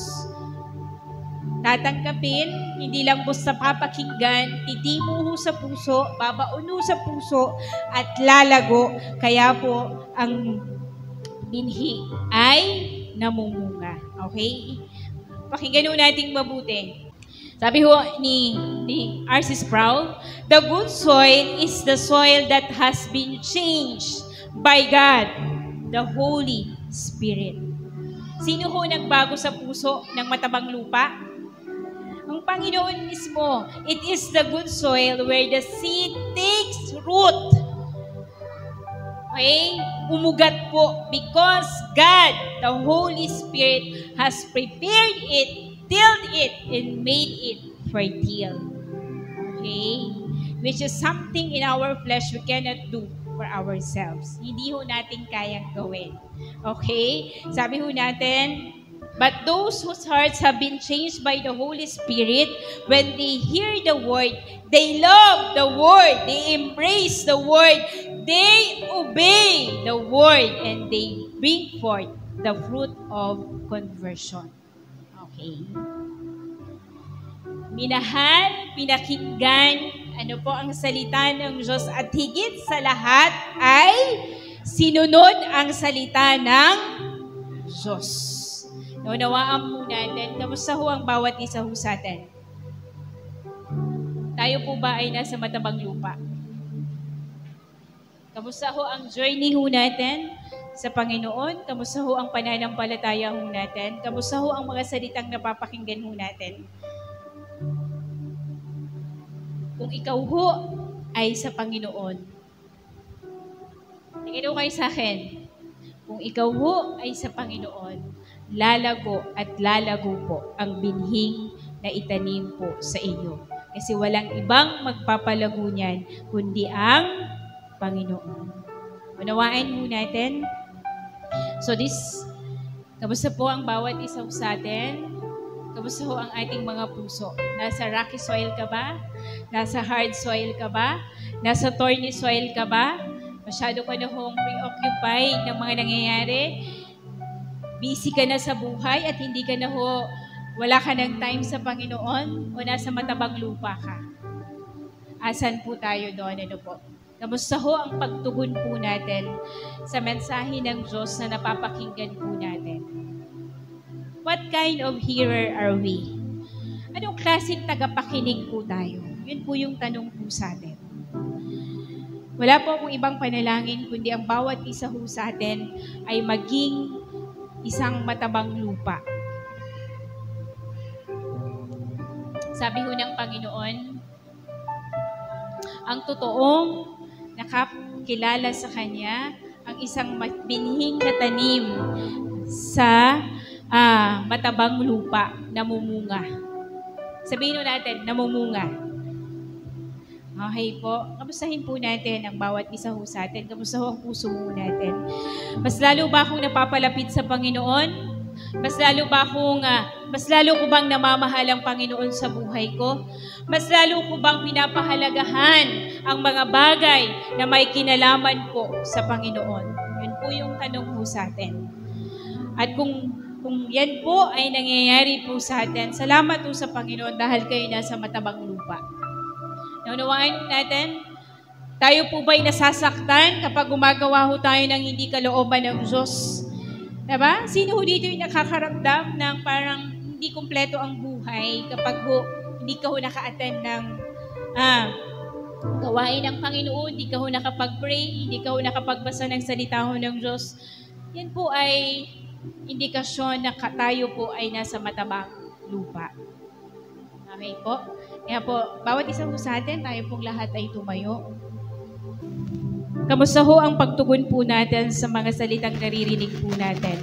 tatanggapin, hindi lang basta papakinggan, titimo ho sa puso, babaon ho sa puso, at lalago. Kaya po, ang binhi ay namumunga. Okay? Pakinggan ho natin mabuti. Sabi ho ni R.C. Sproul, the good soil is the soil that has been changed by God, the Holy Spirit. Sino ho nagbago sa puso ng matabang lupa? Ang Panginoon mismo. It is the good soil where the seed takes root. Okay? Umugat po because God, the Holy Spirit, has prepared it, tilled it, and made it fertile. Okay? Which is something in our flesh we cannot do for ourselves. Hindi ho natin kayang gawin. Okay? Sabi ho natin, but those whose hearts have been changed by the Holy Spirit, when they hear the Word, they love the Word, they embrace the Word, they obey the Word, and they bring forth the fruit of conversion. Okay. Minahal, pinakinggan, ano po ang salita ng Diyos, at higit sa lahat ay sinunod ang salita ng Diyos. Naunawaan po natin, kamusta ho ang bawat isa ho sa atin? Tayo po ba ay nasa matabang lupa? Kamusta ho ang journey ho natin sa Panginoon? Kamusta ho ang pananampalataya ho natin? Kamusta ho ang mga salitang napapakinggan ho natin? Kung ikaw ho ay sa Panginoon, tingin ho kayo sa akin, kung ikaw ho ay sa Panginoon, lalago at lalago po ang binhing na itanim po sa iyo. Kasi walang ibang magpapalago niyan, kundi ang Panginoon. Unawaan mo natin. So kamusta po ang bawat isa sa atin? Kamusta ho ang ating mga puso? Nasa rocky soil ka ba? Nasa hard soil ka ba? Nasa thorny soil ka ba? Masyado ka na hong preoccupied ng mga nangyayari? Busy ka na sa buhay at hindi ka na wala ka ng time sa Panginoon o nasa matabang lupa ka? Asan po tayo doon? Ano po? Kamusta ho ang pagtugon po natin sa mensahe ng Diyos na napapakinggan po natin? What kind of hearer are we? Anong klaseng tagapakinig po tayo? Yun po yung tanong po sa atin. Wala po akong ibang panalangin, kundi ang bawat isa ho sa atin ay maging isang matabang lupa. Sabi ho ng Panginoon, ang totoong nakakilala sa Kanya, ang isang binhing na tanim sa matabang lupa, namumunga. Sabihin natin, namumunga. Okay po. Kamustahin po natin ang bawat isa ho sa atin. Kamusta ho ang puso mo natin? Mas lalo ba akong napapalapit sa Panginoon? Mas lalo ko bang namamahal ang Panginoon sa buhay ko? Mas lalo ko bang pinapahalagahan ang mga bagay na may kinalaman po sa Panginoon? Yun po yung tanong po sa atin. At kung yan po ay nangyayari po sa atin, salamat po sa Panginoon dahil kayo nasa matabang lupa. Naunawaan natin, tayo po ba'y nasasaktan kapag gumagawa ho tayo ng hindi kalooban ng Diyos? Diba? Sino ho dito yung nakakaramdam ng parang hindi kumpleto ang buhay kapag hindi ka ho naka-attend ng gawain ng Panginoon, hindi ka ho nakapag-pray, hindi ka ho nakapagbasa ng salita ho ng Diyos? Yan po ay indikasyon na tayo po ay nasa matabang lupa. Okay po? Kaya po, bawat isang po sa atin, tayo pong lahat ay tumayo. Kamusta ho ang pagtugon po natin sa mga salitang naririnig po natin?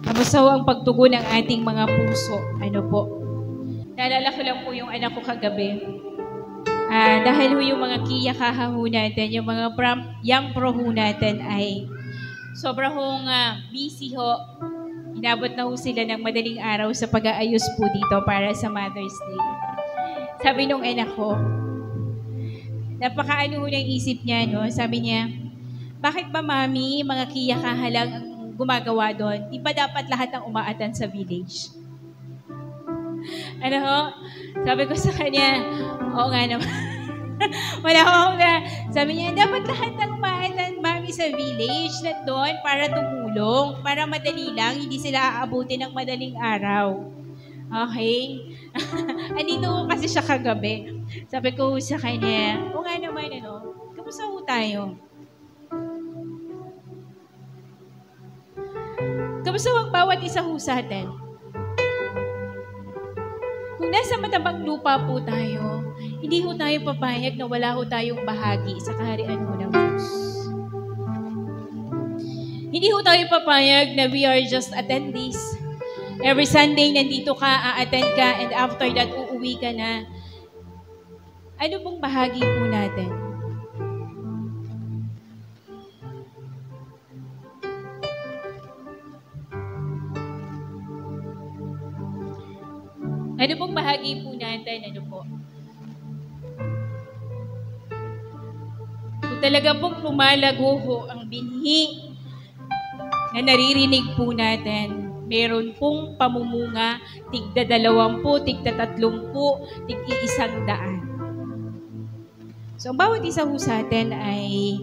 Kamusta ho ang pagtugon ng ating mga puso? Ano po? Naalala ko lang po yung anak ko kagabi. Dahil ho yung mga kiyakaha ho natin, yung mga young pro ho natin ay sobrang busy ho. Inabot na ho sila ng madaling araw sa pag-aayos po dito para sa Mother's Day. Sabi nung anak ko, napakaano ho ng isip niya, no? Sabi niya, bakit ba mami, mga kiyakaha lang ang gumagawa doon? Di ba dapat lahat ng umaatan sa village? Ano ho? Sabi ko sa kanya, oo nga naman. Wala akong sabi niya, dapat lahat ng umaatan, mami, sa village na doon para tumulong, para madali lang, hindi sila aabutin ng madaling araw. Okay? Andito ko kasi siya kagabi. Sabi ko sa kanya, o nga naman, kamusta ho tayo? Kamusta ang bawat isa ho sa atin? Kung nasa matabang lupa po tayo, hindi ho tayo papayag na wala ho tayong bahagi sa kaharian ho ng Diyos. Hindi ho tayo papayag na we are just attendees. Every Sunday, nandito ka, a-attend ka, and after that, uuwi ka na. Ano pong bahagi po natin? Ano pong bahagi po natin? Ano po? Kung talaga pong lumalago ho ang binhi na naririnig po natin, meron pong pamumunga, tigda 20, tigda 30, tig-100. So, ang bawat isa ho sa atin ay,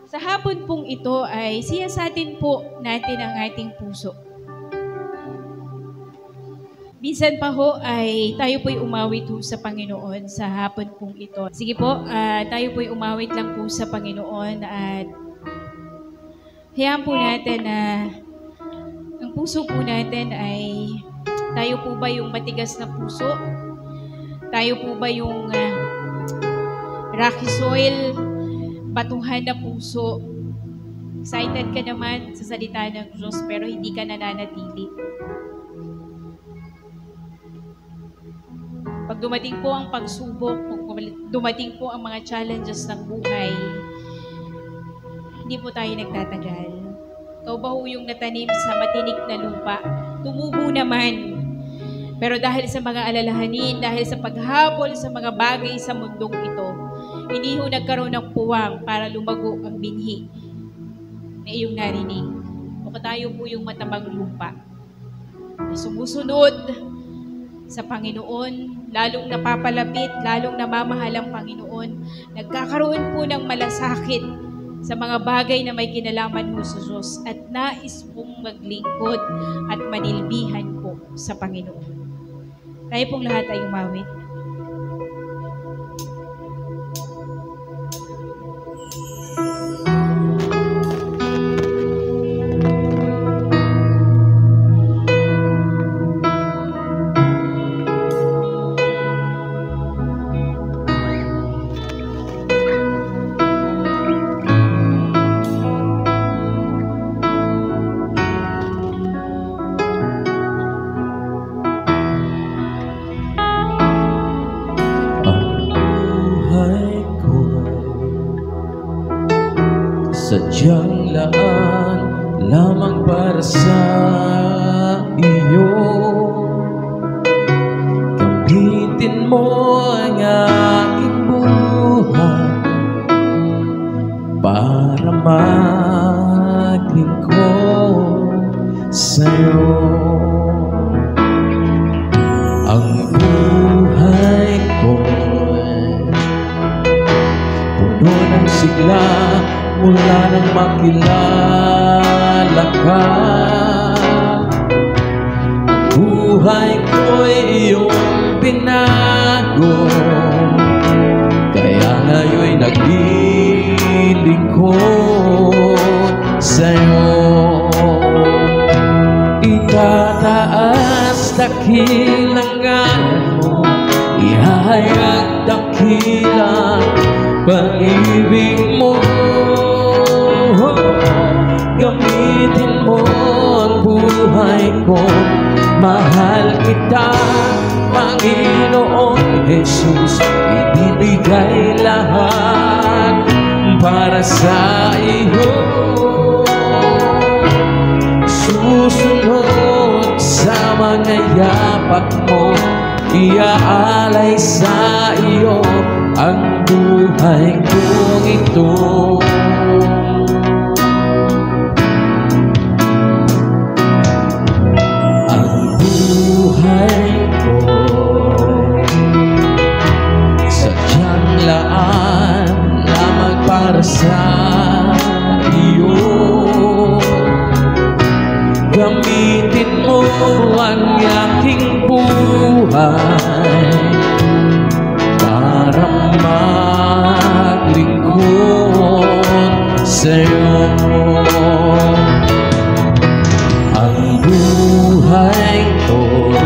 sa hapon pong ito ay siyasatin po natin ang ating puso. Minsan pa ho ay tayo po'y umawit ho sa Panginoon sa hapon pong ito. Sige po, tayo po'y umawit lang po sa Panginoon at hayaan po natin na ang puso po natin ay tayo po ba yung matigas na puso? Tayo po ba yung rocky soil, batuhan na puso? Excited ka naman sa salita ng Diyos pero hindi ka nananatili. Pag dumating po ang pagsubok, pag dumating po ang mga challenges ng buhay, hindi po tayo nagtatagal. Ikaw ba ho yung natanim sa matinik na lupa? Tumubo naman. Pero dahil sa mga alalahanin, dahil sa paghabol sa mga bagay sa mundong ito, hindi ho nagkaroon ng puwang para lumago ang binhi na iyong narinig. O tayo po yung matabang lupa na sumusunod sa Panginoon, lalong napapalapit, lalong namamahal ang Panginoon, nagkakaroon po ng malasakit sa mga bagay na may kinalaman mo sa Diyos at nais pong maglingkod at manilbihan po sa Panginoon. Tayo pong lahat ay umawit. Sadyang laan lamang para sa iyo. Gamitin mo ang aking buhay para maging mula nang makilala ka. Buhay ko'y iyong binago, kaya ngayon'y naglilingkod sa'yo. Itataas dakilang ngalan mo, ihahayag dakilang pag-ibig mo. Gamitin mo ang buhay ko, mahal kita, Panginoon Jesus. Ibibigay lahat para sa iyo. Susunod sa mga yapak mo, iaalay sa iyo ang buhay kong ito. Ang buhay ko sadyang laan lamang para sa iyo. Gamitin mo ang aking buhay para maglingkod sa'yo. Ang buhay ko'y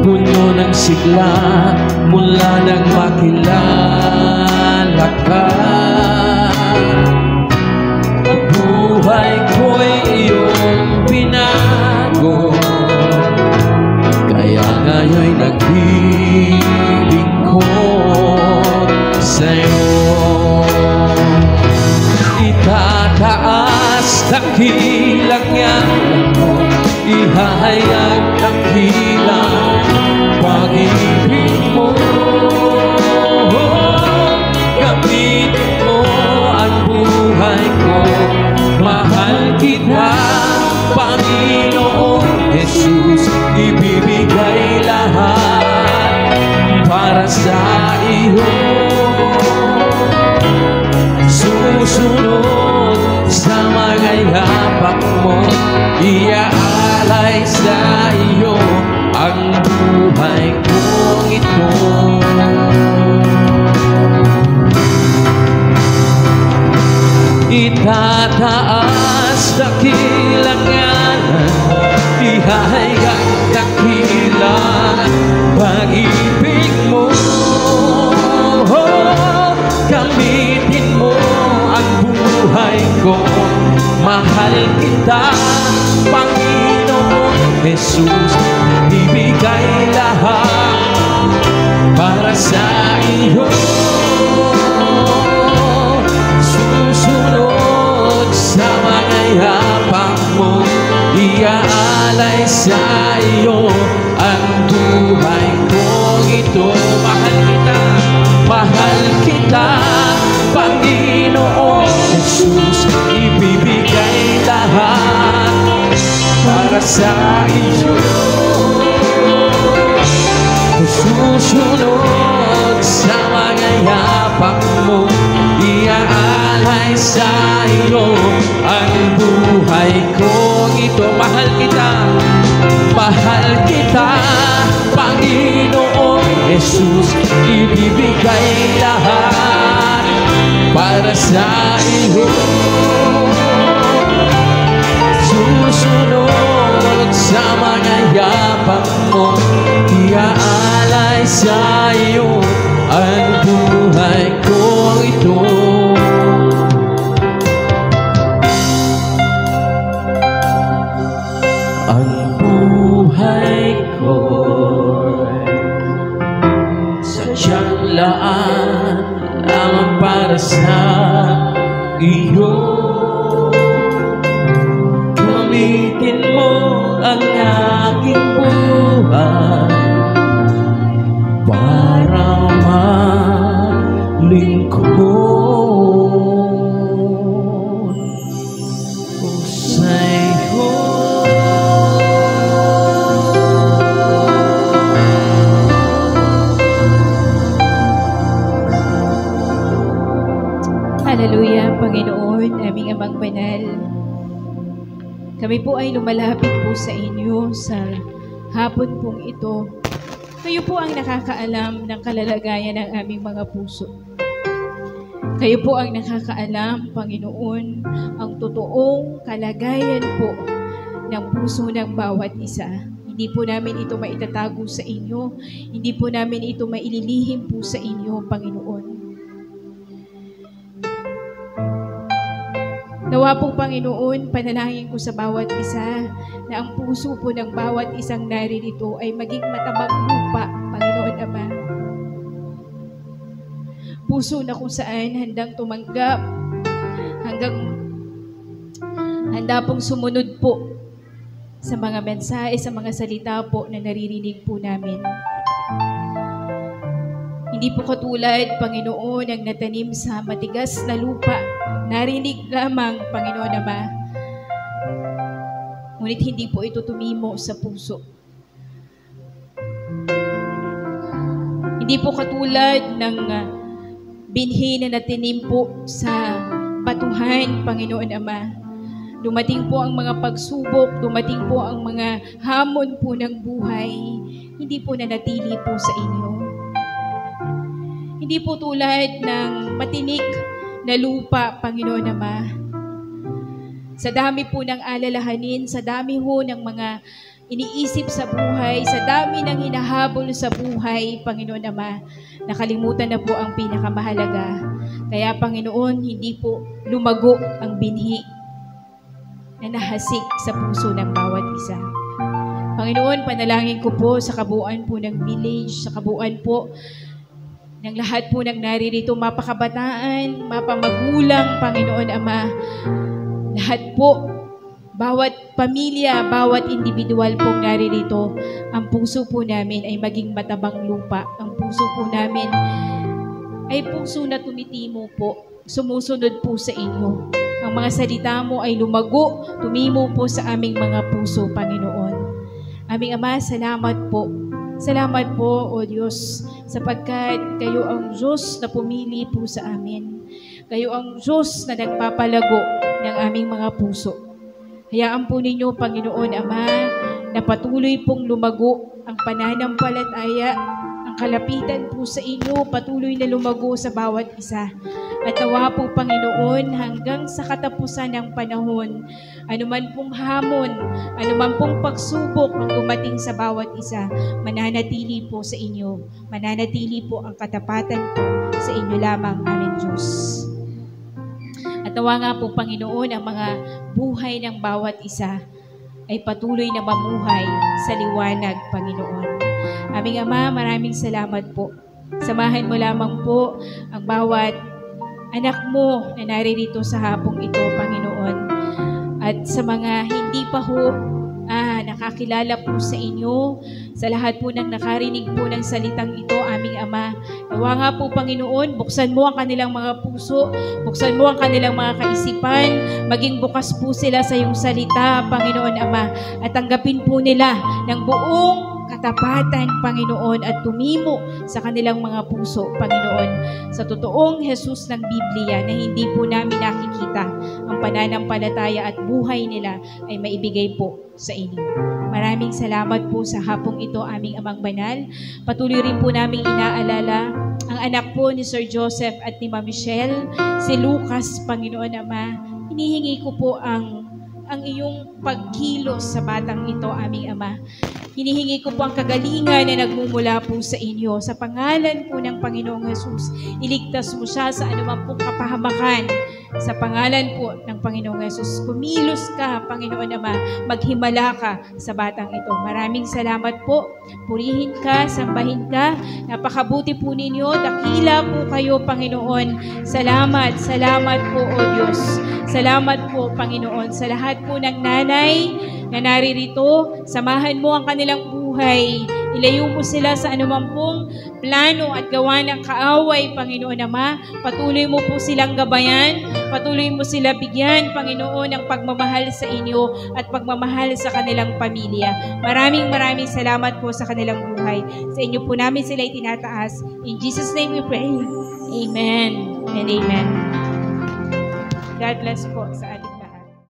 puno ng sigla mula nang makilala ka. Buhay ko'y iyong binago, kaya ngayon'y naglilingkod sa'yo. Itataas dakilang ngalan mo, ihahayag dakilang pag-ibig mo. Gamitin mo ang buhay ko, mahal kita, Panginoon Jesus. Ibibigay lahat para sa iyo. Susunod sa mga yapak mo, iaalay sa iyo ang buhay kong ito. Itataas dakilang ngalan, ihahayag dakilang pag-ibig mo. Gamitin mo ang buhay ko, mahal kita, Panginoon Jesus. Ibigay lahat para sa iyo. Susunod sa mga yapak mo, iaalay sa iyo ang buhay kong ito. Mahal kita, Panginoon Jesus. Ibibigay lahat para sa iyo. Susunod sa mga yapak mo, iaalay sa iyo ang buhay kong ito. Mahal kita, Panginoon Jesus. Ibibigay lahat para sa iyo. Susunod sa mga yapak mo, iaalay sa iyo ang buhay kong ito. Ang buhay ko'y sadyang laan lamang para sa iyo. Gamitin mo ang aking buhay para maglingkod sa'yo. Kami po ay lumalapit po sa inyo sa hapon pong ito. Kayo po ang nakakaalam ng kalalagayan ng aming mga puso. Kayo po ang nakakaalam, Panginoon, ang totoong kalagayan po ng puso ng bawat isa. Hindi po namin ito maitatago sa inyo. Hindi po namin ito maililihim po sa inyo, Panginoon. Nawa po, Panginoon, panalangin ko sa bawat isa na ang puso po ng bawat isang naririto ay maging matabang lupa, Panginoon Ama. Puso na kung saan handang tumanggap, handa pong sumunod po sa mga mensahe, sa mga salita po na naririnig po namin. Hindi po katulad, Panginoon, ang natanim sa matigas na lupa. Narinig lamang, Panginoon Ama. Ngunit hindi po ito tumimo sa puso. Hindi po katulad ng binhi na natinim po sa batuhan, Panginoon Ama. Dumating po ang mga pagsubok, dumating po ang mga hamon po ng buhay. Hindi po nanatili po sa inyo. Hindi po tulad ng matinik na lupa, Panginoon Ama. Sa dami po ng alalahanin, sa dami ho ng mga iniisip sa buhay, sa dami ng hinahabol sa buhay, Panginoon Ama, nakalimutan na po ang pinakamahalaga. Kaya, Panginoon, hindi po lumago ang binhi na nahasik sa puso ng bawat isa. Panginoon, panalangin ko po sa kabuuan po ng village, sa kabuuan po ng lahat po ng naririto, mapakabataan, mapamagulang, Panginoon Ama, lahat po, bawat pamilya, bawat individual pong naririto, ang puso po namin ay maging matabang lupa. Ang puso po namin ay puso na tumitimo po, sumusunod po sa inyo. Ang mga salita mo ay lumago, tumimo po sa aming mga puso, Panginoon. Aming Ama, salamat po. Salamat po, O Diyos, sapagkat kayo ang Diyos na pumili po sa amin. Kayo ang Diyos na nagpapalago ng aming mga puso. Hayaan po ninyo, Panginoon Ama, na patuloy pong lumago ang pananampalataya, ang kalapitan po sa inyo, patuloy na lumago sa bawat isa. At nawa po, Panginoon, hanggang sa katapusan ng panahon, anuman pong hamon, anuman pong pagsubok ang dumating sa bawat isa, mananatili po sa inyo. Mananatili po ang katapatan po sa inyo lamang, aming Diyos. At nawa nga po, Panginoon, ang mga buhay ng bawat isa ay patuloy na mamuhay sa liwanag, Panginoon. Aming Ama, maraming salamat po. Samahan mo lamang po ang bawat anak mo na naririto sa hapong ito, Panginoon. At sa mga hindi pa ho nakakilala po sa inyo, sa lahat po ng nakarinig po ng salitang ito, aming Ama, nawa nga po, Panginoon, buksan mo ang kanilang mga puso, buksan mo ang kanilang mga kaisipan, maging bukas po sila sa iyong salita, Panginoon Ama, at tanggapin po nila ng buong katapatan, Panginoon, at tumimo sa kanilang mga puso, Panginoon, sa totoong Jesus ng Biblia na hindi po namin nakikita, ang pananampalataya at buhay nila ay maibigay po sa inyo. Maraming salamat po sa hapong ito, aming Amang Banal. Patuloy rin po namin inaalala ang anak po ni Sir Joseph at ni Ma'am Michelle, si Lucas, Panginoon Ama. Hinihingi ko po ang iyong pagkilos sa batang ito, aming Ama. Hinihingi ko po ang kagalingan na nagmumula po sa inyo. Sa pangalan po ng Panginoong Jesus, iligtas mo siya sa anumang pong kapahamakan. Sa pangalan po ng Panginoong Jesus, kumilos ka, Panginoon Ama, maghimala ka sa batang ito. Maraming salamat po. Purihin ka, sambahin ka. Napakabuti po ninyo. Dakila po kayo, Panginoon. Salamat, salamat po, O Diyos. Salamat po, Panginoon, sa lahat po ng nanay na naririto. Samahan mo ang kanilang buhay. Ilayo mo sila sa anumang pong plano at gawa ng kaaway, Panginoon Ama. Patuloy mo po silang gabayan. Patuloy mo sila bigyan, Panginoon, ng pagmamahal sa inyo at pagmamahal sa kanilang pamilya. Maraming salamat po sa kanilang buhay. Sa inyo po namin sila itinataas. In Jesus' name we pray. Amen and amen. God bless po sa